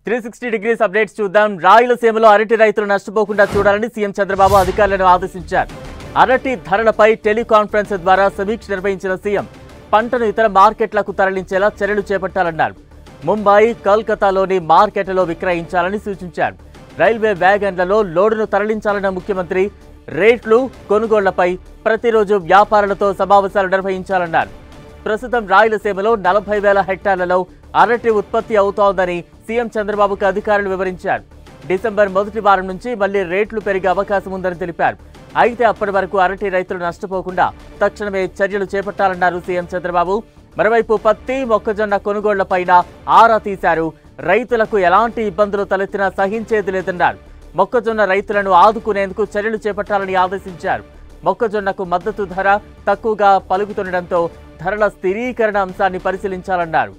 360 degrees updates చూద్దాం. రాయలసీమలో అరటి రైతులు నష్టపోకుండా చూడాలని సీఎం చంద్రబాబు అధికారులను ఆదేశించారు. అరటి ధరలపై టెలికాన్ఫరెన్స్ ద్వారా సమీక్ష నిర్వహించిన సీఎం పంటను ఇతర మార్కెట్లకు తరలించేలా చర్యలు చేపట్టాలన్నారు. ముంబై, కోల్కతాలోని మార్కెట్లలో విక్రయించాలని సూచించారు. రైల్వే వ్యాగన్లలో లోడును తరలించాలన్న ముఖ్యమంత్రి రేట్లు, కొనుగోళ్లపై ప్రతిరోజు వ్యాపారులతో సమావేశాలు నిర్వహించాలన్నారు. ప్రస్తుతం రాయలసీమలో 40,000 హెక్టార్లలో అరటి ఉత్పత్తి అవుతోందని సీఎం చంద్రబాబుకు అధికారులు వివరించారు. డిసెంబర్ మొదటి వారం నుంచి మళ్లీ రేట్లు పెరిగే అవకాశం ఉందని తెలిపారు. అయితే అప్పటి వరకు అరటి రైతులు నష్టపోకుండా తక్షణమే చర్యలు చేపట్టాలన్నారు సీఎం చంద్రబాబు. మరోవైపు పత్తి, మొక్కజొన్న కొనుగోళ్లపైన ఆరా తీశారు. రైతులకు ఎలాంటి ఇబ్బందులు తలెత్తినా సహించేది లేదన్నారు. మొక్కజొన్న రైతులను ఆదుకునేందుకు చర్యలు చేపట్టాలని ఆదేశించారు. మొక్కజొన్నకు మద్దతు ధర తక్కువగా పలుకుతుండటంతో ధరల స్థిరీకరణ అంశాన్ని పరిశీలించాలన్నారు.